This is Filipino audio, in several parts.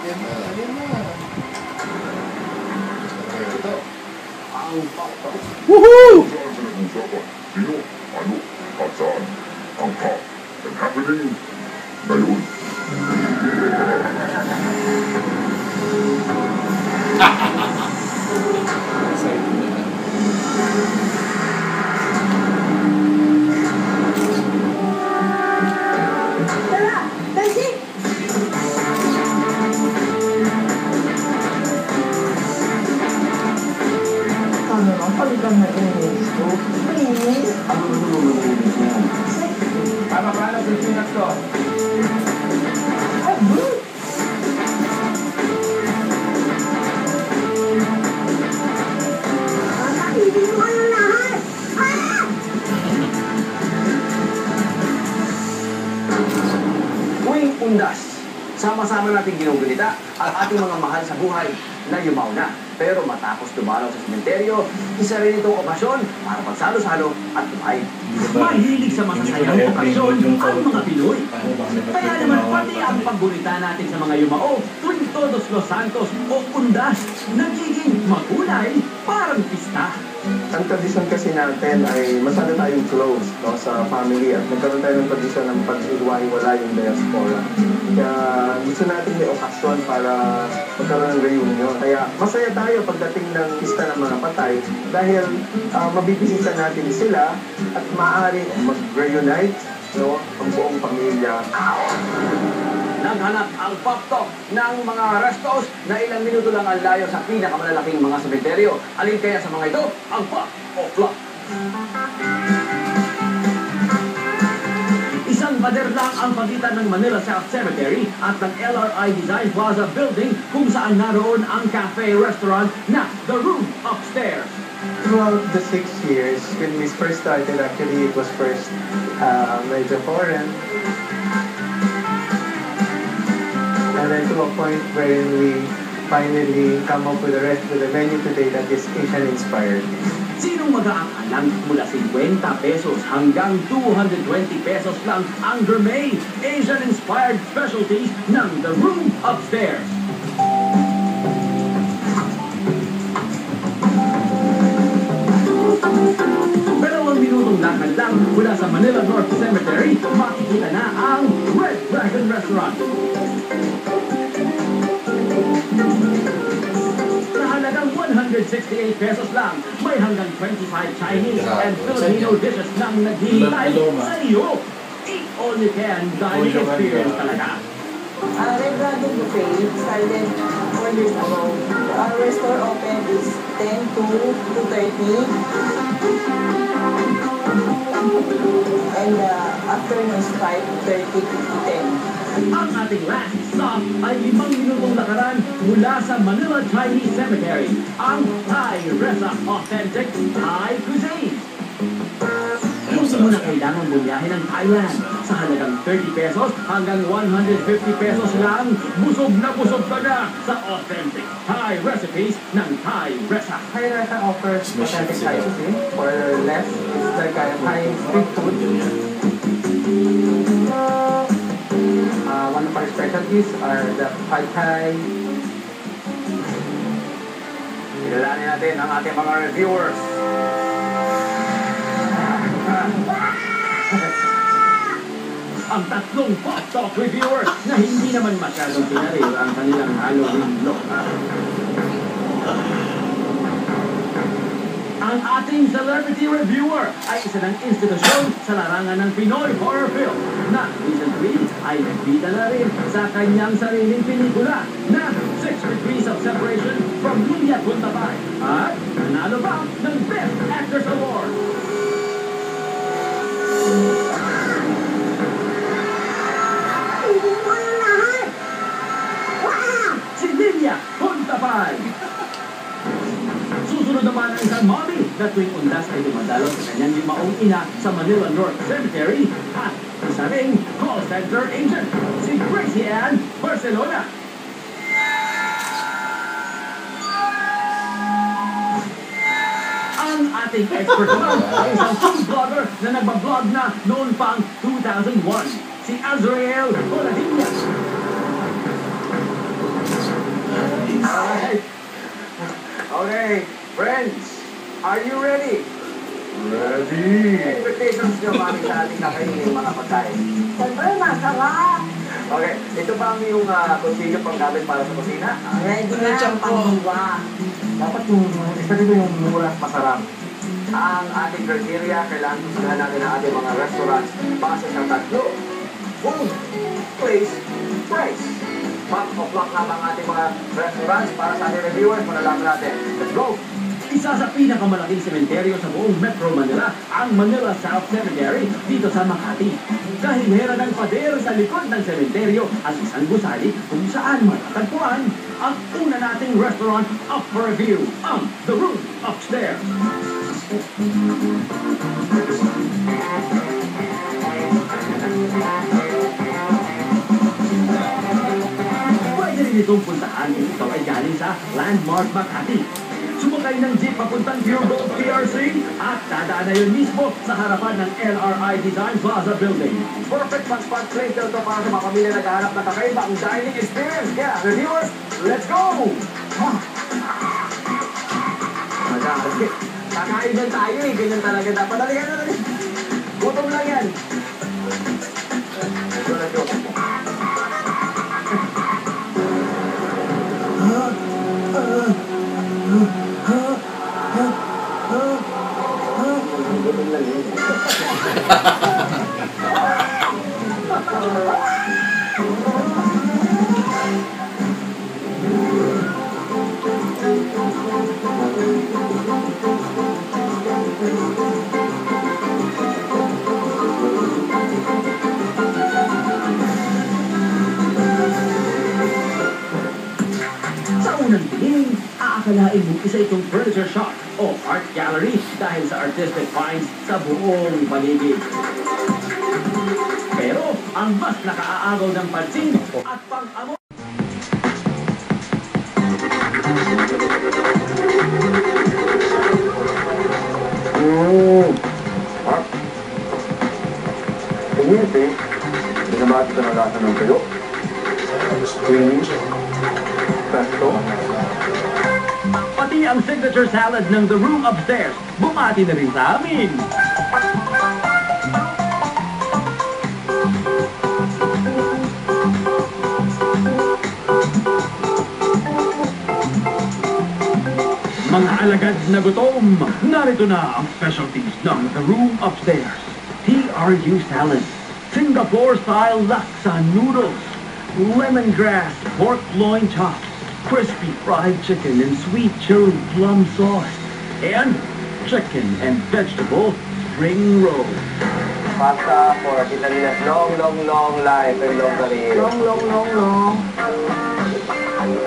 Lagyan mo. Ito. Ang pakto. Woohoo! Sino, ano, at saan ang pop and happening ngayon. Excited na lang. Tara! Basic! Ikaw naman, palitan na inis ko. Inis? Ano ba ito mag-inis niya? Paano sa peanut ko? Ay, good! Hindi mo kayo lahat! Ah! Tuwing undas, sama-sama nating ginugunita ang ating mga mahal sa buhay na yumaw na. Pero matapos dumalaw sa sementeryo, isa rin itong okasyon para magsalo-salo at tumahay. Mahilig sa masasayang okasyon ang mga Pinoy. Kaya naman pati ang paggunita natin sa mga yumao tuwing Todos Los Santos o undas, nagiging makulay parang pista. Ang tradisyon kasi natin ay masyado tayong close, no, sa family at nagkaroon tayo ng tradisyon ng pag-iwai-wala yung diaspora. Kaya gusto natin may okasyon para magkaroon ng reunion. Kaya masaya tayo pagdating ng pista ng mga patay dahil mabibisita natin sila at maaari mag-reunite, no, ang buong pamilya. Naghanap ang pop top ng mga restos na ilang minuto lang ang layo sa pinakamalalaking mga sementeryo. Alin kaya sa mga ito ang pop o flop? Isang bader lang ang pagitan ng Manila South Cemetery at ng LRI Design Plaza Building kung saan naroon ang cafe-restaurant na The Room Upstairs. Throughout the 6 years, when we first started, actually it was first medyo foreign. And then to a point wherein we finally come up with a menu today that is Asian-inspired. Sinong mag-aakalang mula 50 pesos hanggang 220 pesos lang ang gourmet Asian-inspired specialties ng The Room Upstairs? Dalawang minutong lakad lang mula sa Manila North Cemetery, makikita na ang Red Dragon Restaurant. Sa halagang 168 pesos lang, may hanggang 25 Chinese and Filipino dishes nang naghihintay sa iyo. Eat all you can dining experience talaga. Red Dragon Buffet started 4 years ago. Our store open is 10 to 2:30. And afternoon is 5:30 to 10. Ang ating last stop ay 5 minutong lakaran mula sa Manila Chinese Cemetery, ang Thai Resa Authentic Thai Cuisine. Hindi mo na kailangan bumiyahe ng Thailand. Sa halagang 30 pesos hanggang 150 pesos lang, busog na busog ka na sa authentic Thai recipes ng Thai Resa. Thai Resa offers authentic Thai cuisine for less. It's like a Thai street food. One of our specialties are the Pad Thai. Kilalanin natin ang ating mga reviewers. Ang tatlong Pop Talk reviewers na hindi naman masyadong pinarir ang kanilang Halloween look. Ang ating celebrity reviewer ay isa ng institusyon sa larangan ng Pinoy horror film na recently ay nagbida na rin sa kanyang sariling pelikula na 6 Degrees of Separation from Lilia Puntabay at nanalo pa ng Best Actors Award. Hindi mo kayo lahat! Wow! Si Lilia Puntabay. Susunod naman ang isang mommy na tuwing undas ay dumadalo sa kanyang limaong ina sa Manila North Cemetery at isa ring call center agent, si Gracie Ann Barcelona. Ang ating expert naman ay isang food vlogger na nagbablog na noon pang 2001, si Azrael Oladilla. Expectations nyo, mami, sa ating kakainin mga pagkain. Siyempre, masarap. Okay, ito ba ang iyong konsilyo pang gamit para sa kusina? Ready na ang panghiwa. Dapat yung, especially yung mura at masarap. Ang ating criteria, kailangan susundan natin ang ating mga restaurants base sa tatlo. Food, place, price. Back o block na ang ating mga restaurants para sa ating reviewers, malalaman natin. Let's go! Isa sa pinakamalaking sementeryo sa buong Metro Manila, ang Manila South Cemetery dito sa Makati. Kahimera ng pader sa likod ng sementeryo at isang gusali kung saan matatagpuan ang una nating restaurant up for review, ang The Room Upstairs. Pwede rin itong puntahan kung ikaw ay galing sa Landmark Makati. Sumakay ng jeep papuntang Pure Gold PRC at dadaan na yun mismo sa harapan ng LRI Design Plaza Building. Perfect spot place daw ito para sa mga pamilya naghahanap ng kakaibang dining experience. Kaya, reviewers, let's go! Magkakasip. Kakain lang tayo eh. Ganyan talaga dapat. Halika na rin. Gutom lang yan. Let's go. Gutom lang yan. Unang tingin, aakalain mo isa itong furniture shop o art gallery dahil sa artistic finds sa buong paligid. Pero ang mas nakaaagaw ng pansin at pang-amo. Community, binabati ka na lahat ng kayo. Pesto. Pati ang signature salad ng The Room Upstairs, bumati na rin sa amin. Mga alagad na gutom, narito na ang specialties ng The Room Upstairs. TRU salad, Singapore-style laksa noodles, lemongrass pork loin chops, crispy fried chicken and sweet chilled plum sauce, and chicken and vegetable spring roll. Pasta for Italia's long life and long career. Long.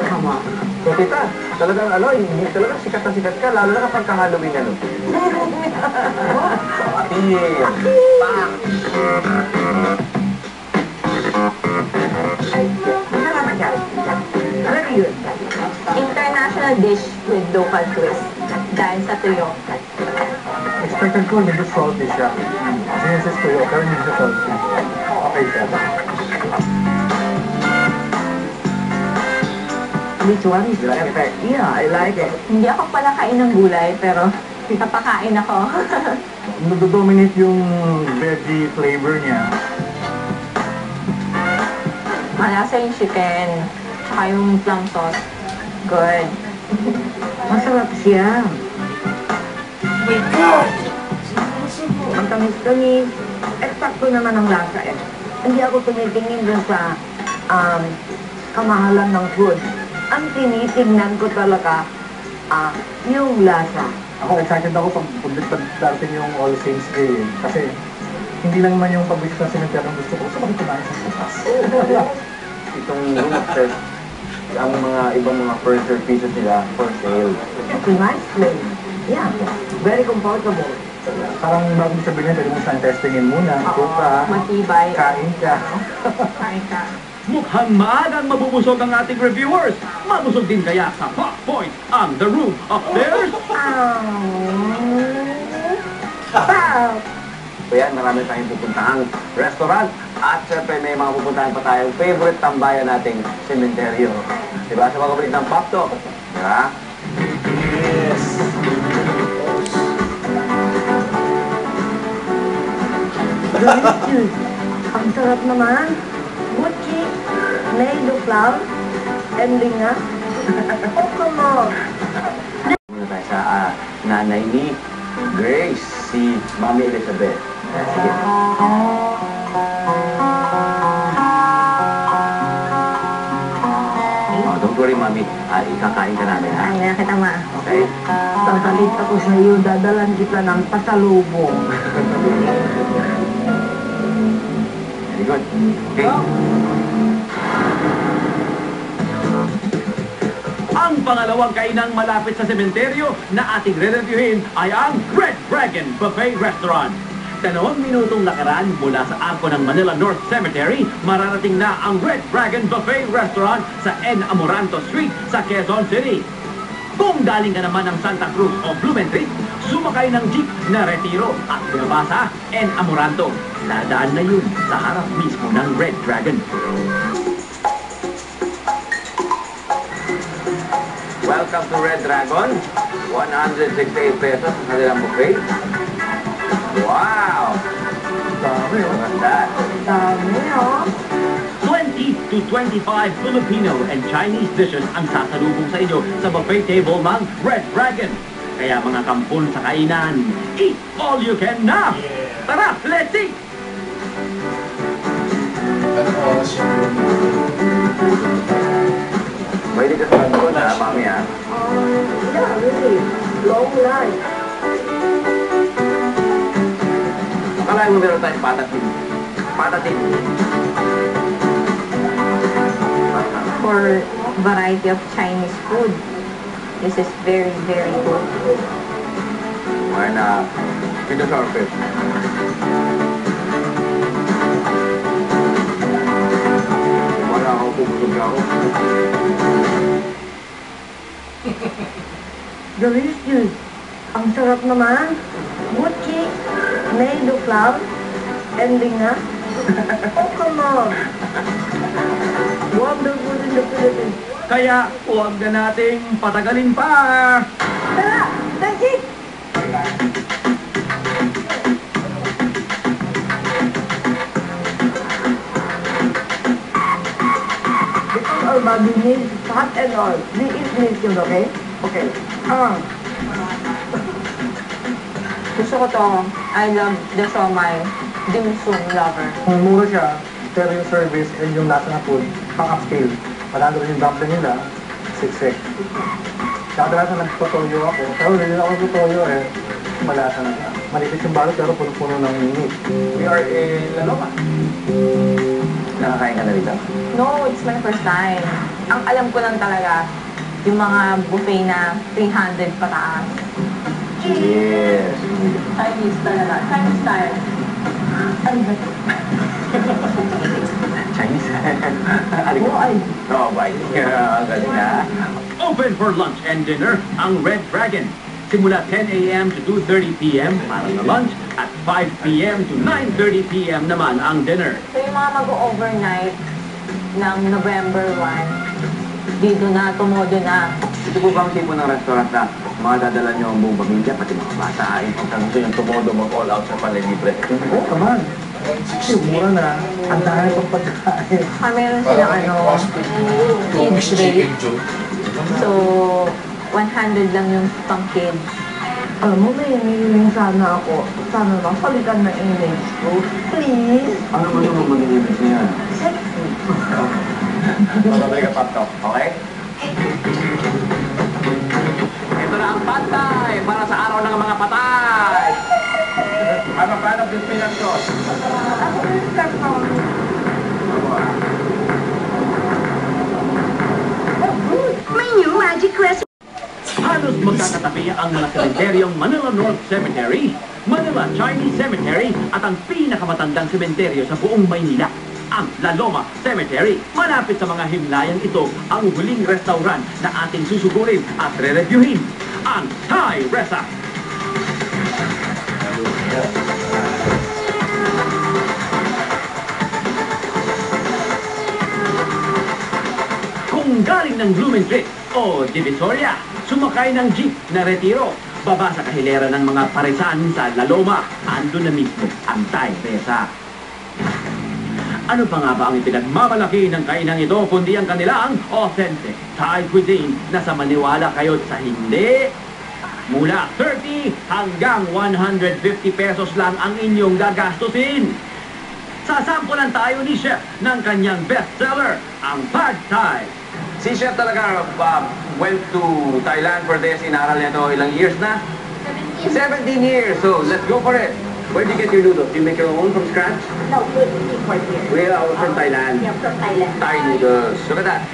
Come on. So, tita, talagang hindi talagang sikat na sikat ka, lalo na kapag ka-Halloween ano. International dish with local twist. Dahil sa tuyo. Expected ko, medyo salty siya. Sinesis ko yun, pero medyo salty. Okay siya. Which one is perfect? Yeah, I like it. Hindi ako pala kain ng gulay, pero napakain ako. Nag-dominate yung veggie flavor niya. Malasa yung chicken, tsaka yung plum sauce. Good. Masarap siya. Ang tamis-tamis. Eksakto naman ang lasa eh. Hindi ako tumitingin dun sa kamahalan ng food. Ang tinitingnan ko talaga yung lasa. Ako, excited ako pag darating yung All Saints Day. Kasi hindi lang naman yung pag-wish na sinuntiyan ang gusto ko. Gusto makikumain sa bukas. Itong room upstairs, ang mga ibang mga furniture pieces nila for sale. It's a nice place. Yeah, very comfortable. Parang bago mo sabihin, pwede mo siyang testingin muna. Oo, Ka, matibay. kain ka. Kain ka. Mukhang maagang mabubusog ang ating reviewers. Mabusog din kaya sa Pop Point ang The Room Upstairs. Wow! So yan, marami tayong pupuntahang restaurant. At syempre may mga pupuntahan pa tayong favorite tambayan nating sementeryo. Diba? Sa mga kapalit ng Pop Talk. Diba? Yes! Delicious. Ang sarap naman. Gucci, made of flour, and linga. Oh, come on. Muna tayo sa nanay ni Grace, si Mami Elizabeth. Sige. Oh, don't worry, Mami. Ikakain ka namin, ha? Ay, nakita ma. Okay? Sasalit ako sa iyo, dadalan kita ng pasalubong. Very good. Okay. Ang pangalawang kainang malapit sa sementeryo na ating re-reviewin ay ang Red Dragon Buffet Restaurant. 2 minutong nakaraan mula sa arko ng Manila North Cemetery, mararating na ang Red Dragon Buffet Restaurant sa N. Amoranto Street sa Quezon City. Kung galing ka naman ng Santa Cruz o Blumentritt, sumakay ng jeep na Retiro at binabasa N. Amoranto. Dadaan na yun sa harap mismo ng Red Dragon. Welcome to Red Dragon. 168 pesos ang kanilang buffet. Wow! Dami, oh. Maganda. Dami, oh. 20 to 25 Filipino and Chinese dishes ang sasalubong sa inyo sa buffet table ng Red Dragon. Kaya mga kampon sa kainan, eat all you can na! Tara, let's eat! Ano oras yung May di ka sa kampon ha, Mami ha? Yeah, really. Long life. Akalain mo meron tayong patatin. Patatin. For variety of Chinese food. This is very, very good. Why na? Pito sharpet. Wala ako pupusog ako. Delicious. Ang sarap naman. Gucci, made of flour, and linga. Oh, come on. Wonderful in the Philippines. Kaya huwag na nating patagalin pa. Tara, let's eat. Because our body needs fat and oil. We eat milk yun, okay? Okay. Gusto ko to. I love the siomai. Dim sum lover. Kung mura siya, pero yung service and yung lasa ng food, pang-upscale. Malalo rin yung dumpling nila, siksik. Kadalasan nagtutoyo ako, pero rin ako nagtutoyo eh, malasa na siya. Malipit yung balot pero puno-puno ng meat. We are in Laloma. Nakakain ka na rito? No, it's my first time. Ang alam ko lang talaga, yung mga buffet na 300 pataas. Yes. Chinese talaga. Chinese style. Chinese. Aliko. Oh, bye. Galing na. Open for lunch and dinner ang Red Dragon. Simula 10 a.m. to 2:30 p.m. para sa lunch at 5 p.m. to 9:30 p.m. naman ang dinner. So yung mga mag-overnight ng November 1, dito na, tumodo na. Ito po bang tipo ng restaurant na mga dadala nyo ang buong pamilya, pati mga bata, ay pag gusto yung tumodo mag-all out sa panlibre? Oo naman. Kasi mura na, ang dami pang pagkain. Meron silang kids rate. So, 100 lang yung pang kids. Alam mo, may hinihiling sana ako. Sana lang, palitan na image ko. Please. Ano ba yung magiging image niya? Sexy. Mababay ka laptop, okay? Ito na ang pantay para sa araw ng mga patay! I'm a fan of this peanut sauce. Ako yung start ako. May new magic recipe. Halos magkakatabi ang mga sementeryong Manila North Cemetery, Manila Chinese Cemetery at ang pinakamatandang sementeryo sa buong Maynila, ang La Loma Cemetery. Malapit sa mga himlayan ito ang huling restaurant na ating susugurin at re-reviewin, ang Thai Resa. Kung galing ng Blumentritt o Divisoria, sumakay ng jeep na Retiro Baba sa kahilera ng mga parisan sa La Loma, ando na mismo ang Thai Resa. Ano pa nga ba ang ipinagmamalaki ng kainang ito kundi ang kanilang authentic Thai cuisine na sa maniwala kayo sa hindi? Mula 30 hanggang 150 pesos lang ang inyong gagastusin. Sasampulan tayo ni Chef ng kanyang bestseller, ang Pad Thai. Si Chef talaga went to Thailand for this. Inaral niya ito ilang years na? 17 years. So, let's go for it. Where do you get your noodles? Do you make your own from scratch? No, we import here. We are from Thailand. Yeah, from Thailand. Thai noodles. Look at that.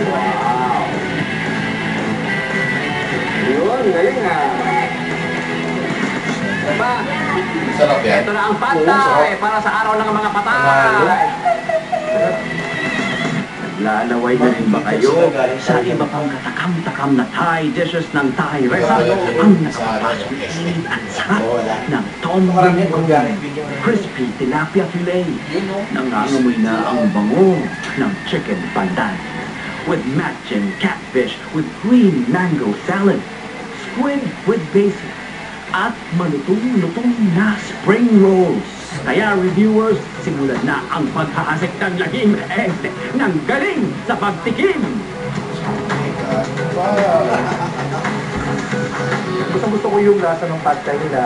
Wow. Yun, galing ah. Diba? Sarap yan. Ito na ang Pad Thai para sa araw ng mga patay. Lalaway na rin ba kayo sa iba pang katakam-takam na Thai dishes ng Thai Resa? Ang nakapasok at sarap ng Tom Yum crispy tilapia fillet. Nangangamoy na ang bango ng chicken pandan. With matching catfish with green mango salad, squid with basil, at malutong-lutong na spring rolls. Kaya reviewers, simulan na ang paghahasik ng laging ng galing sa pagtikim. Gusto ko yung lasa ng pad thai nila.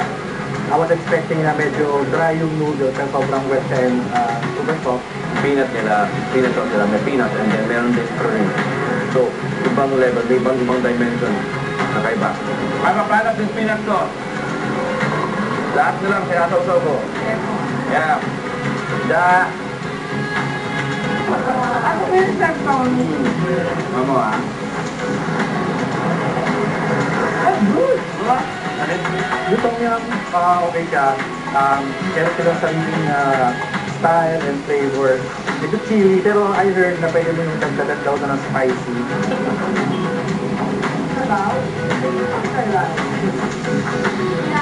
I was expecting na medyo dry yung noodles pero sobrang wet siya and super soft. Peanut sauce nila, may peanut and then meron din spring. So, ibang level, may ibang dimension. Nakaiba. Para product ng peanut sauce. Lahat na lang, sinasawsaw ko. Yeah. Da. Ako yung cellphone. Mamo ah. Good! Lutong yum, okay siya. Kaya silang sariling style and flavor. Medyo chili, pero I heard na pwede mo yung dagdagan daw na ng spicy.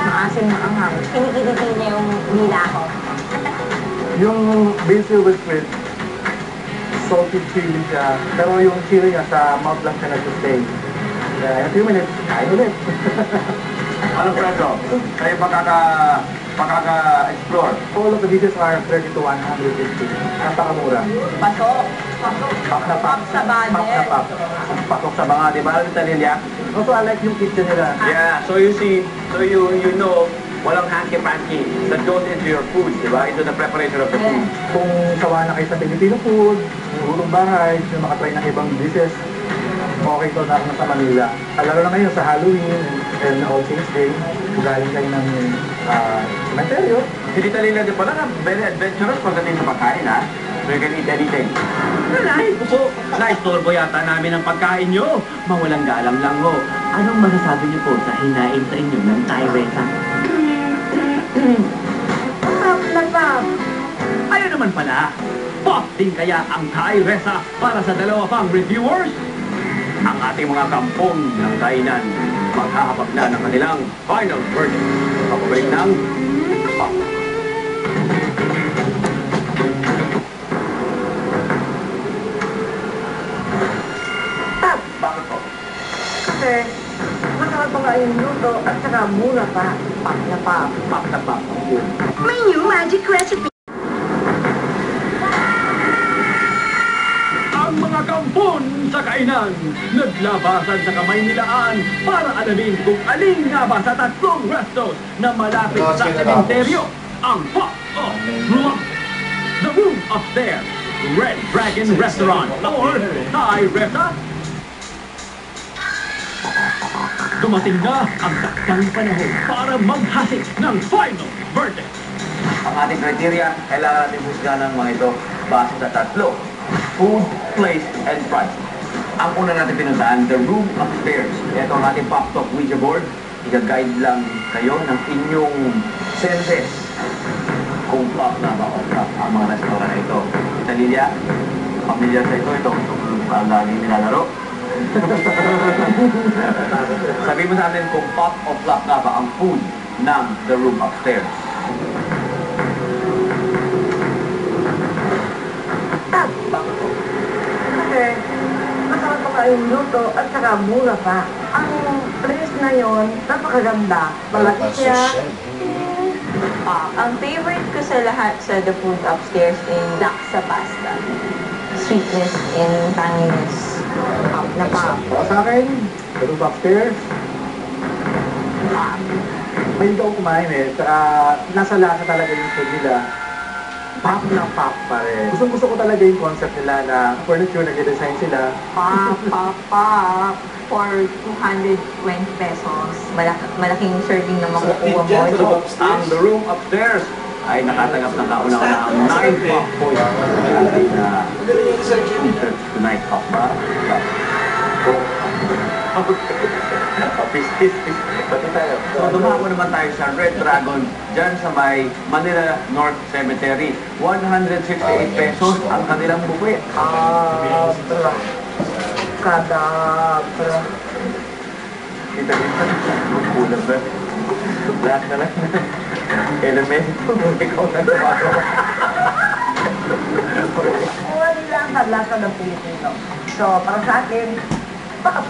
Maasim na ang hang. Kinikiliti niya yung nila ko. Yung basil with squid, salted chili siya. Pero yung chili niya sa mouth lang siya nag-stay. Kaya in a few minutes, kain ulit. Anong presyo? Kayo makaka-explore. All of the dishes are 30 to 150. Napakamura. Pasok. Pak na pak. Sa budget. Pak na pak. Pasok sa mga, di ba? Talilya? Also, I like yung kitchen nila. Yeah, so you see, so you know, walang hanky-panky that goes into your food, di ba? Into the preparation of the food. Kung sawa na kayo sa Filipino food, hulong bahay, yung makatry ng ibang dishes, okay to na sa Manila. Lalo na ngayon sa Halloween and All Saints Day, galing kayo ng cementerio. Hindi Talilya din pala na very adventurous pagdating sa pagkain, ha? So you can eat anything. Nalahin ko po, na-istorbo yata namin ang pagkain nyo. Mawalang galang lang ho. Anong masasabi niyo po sa hinain sa inyo ng Thai Resa? Ayun naman pala, pop din kaya ang Thai Resa para sa dalawa pang reviewers? Ang ating mga kampong ng kainan maghahabag na ng kanilang final verdict. Kapabalik ng pop. Bakit po? Kasi masarap pa nga yung luto at saka mura pa. Pak na pak. Pop na pop ang food. My new magic recipe. Ang mga kampon sa kainan, naglabasan sa kamay nilaan para alamin kung alin nga ba sa tatlong restos na malapit sa sementeryo ang Pop of Room. The Room Upstairs, Red Dragon Restaurant, or Thai Resa. Dumating na ang takdang panahon para maghasik ng final verdict. Ang ating criteria, kailangan natin husgahan ng mga ito base sa tatlo. Food, place, and price. Ang una natin pinuntahan, the room upstairs. Ito ang ating pop-top Ouija board. Iga-guide lang kayo ng inyong senses kung flop na ba o flop ang mga restaurant na ito. Talilya, familiar sa ito. Ito ang laging nilalaro. Sabihin mo sa atin kung pop o flop na ba ang food ng the room upstairs. Kasi masarap pa nga yung luto at saka mura pa. ang place na yon, napakaganda. Malaki siya. Ang favorite ko sa lahat sa the food upstairs is laksa pasta. Sweetness and tanginess. Pop na pop. Sa akin, ganun upstairs. May hindi ako kumain eh. Nasa lasa talaga yung food nila. Pop na pop pa rin. Gusto ko talaga yung concept nila na furniture, nag-design sila. Pop, pop, pop. For 220 pesos. Malaking serving na makukuha mo. Ang The Room Upstairs ay nakatanggap ng kauna-unahang 9 pop points. Natin na tonight pop ba? Pati tayo. So, dumako naman tayo sa Red Dragon dyan sa may Manila North Cemetery. 168 pesos ang kanilang buffet. Kadabra. Kita kulang ba? Lahat na lang. Elemento. Ikaw na gumagawa. Wala ang kadlasa ng Pilipino. So, para sa akin, pop.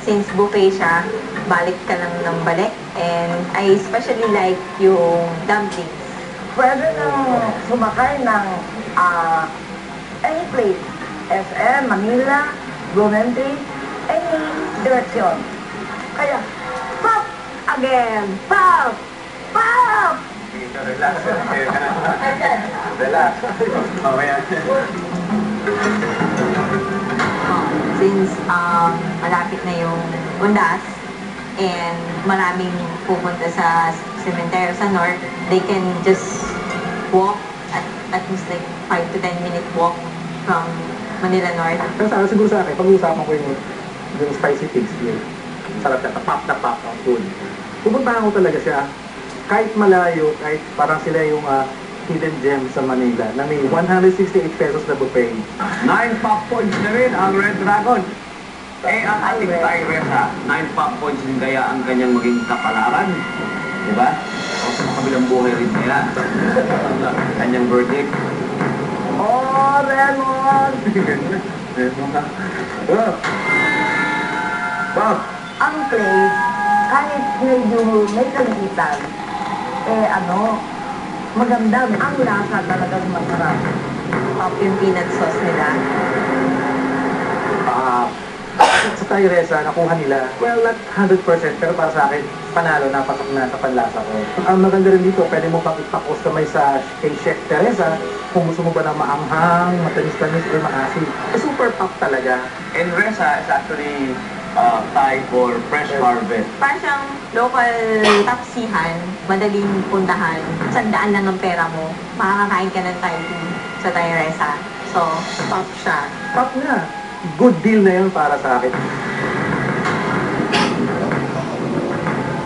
Since buffet siya, balik ka lang ng balik. And I especially like yung dumplings. Pwede nang sumakay ng any place. SM, Manila, Blumentritt, any direction. Kaya, pop again! Pop! Pop! Relax. Relax. Mamaya. Since malapit na yung Undas and maraming pupunta sa cemetery sa North, they can just walk at least like 5 to 10 minute walk from Manila North. Pero siguro sa akin, pag-uusapan ko yung spicy pigs yun. Sarap na pop ang food. Pupuntahan ko talaga siya. Kahit malayo, kahit parang sila yung hidden gem sa Manila na may 168 pesos na buffet. 9 pop points na rin ang Red Dragon. Eh, ang ating Thai Resa, 9 pop points din kaya ang kanyang maging kapalaran. Diba? O sa kabilang buhay rin kaya. Kanyang verdict. Oh, Raymond! Pop! Ang place, kahit medyo may kalitan, maganda. Ang lasa talagang masarap. Pop yung peanut sauce nila. Sa Thai Resa, nakuha nila, well, not 100%, pero para sa akin, panalo, napasok na sa panlasa ko. Ang maganda rin dito, pwede mo pakistamay sa kay Chef Teresa, kung gusto mo ba na maanghang, matamis-tamis, or maasim. Super pop talaga. And Resa is actually Thai for fresh harvest. Parang siyang local tapsihan, madaling puntahan, 100 lang ang pera mo, makakakain ka ng Thai food sa Thai Resa. So, top siya. Pop na. Good deal na yun para sa akin.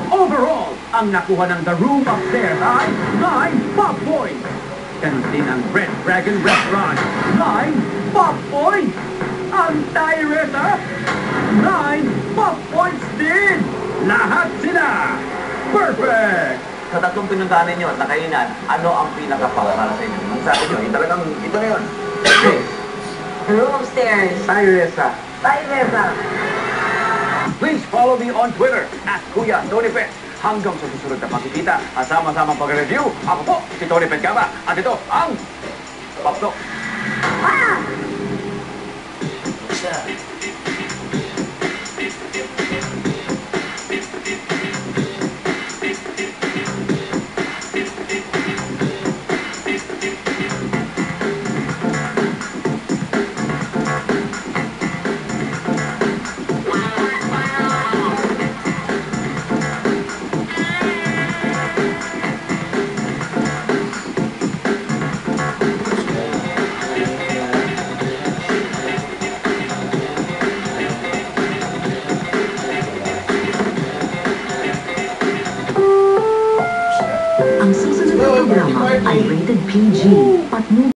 Overall, ang nakuha ng The Room Upstairs ay 9 pop points. Ganon din ang Red Dragon Restaurant, 9 pop points. Ang Thai Resa, 9 pop points din. Lahat sila perfect. Sa tatlong pinuntahan ninyo at nakainan, ano ang pinaka-para sa inyo? Ang sabi nyo, talagang ito na yun. Okay. The Room Upstairs. Thai Resa. Thai Resa. Please follow me on Twitter at Kuya Tony Pet. Hanggang sa susunod na pagkikita at sama-sama pag-review, ako po si Tony Pet Gaba. At ito ang Popto. Ang susunod na programa ay rated PG. Patnubay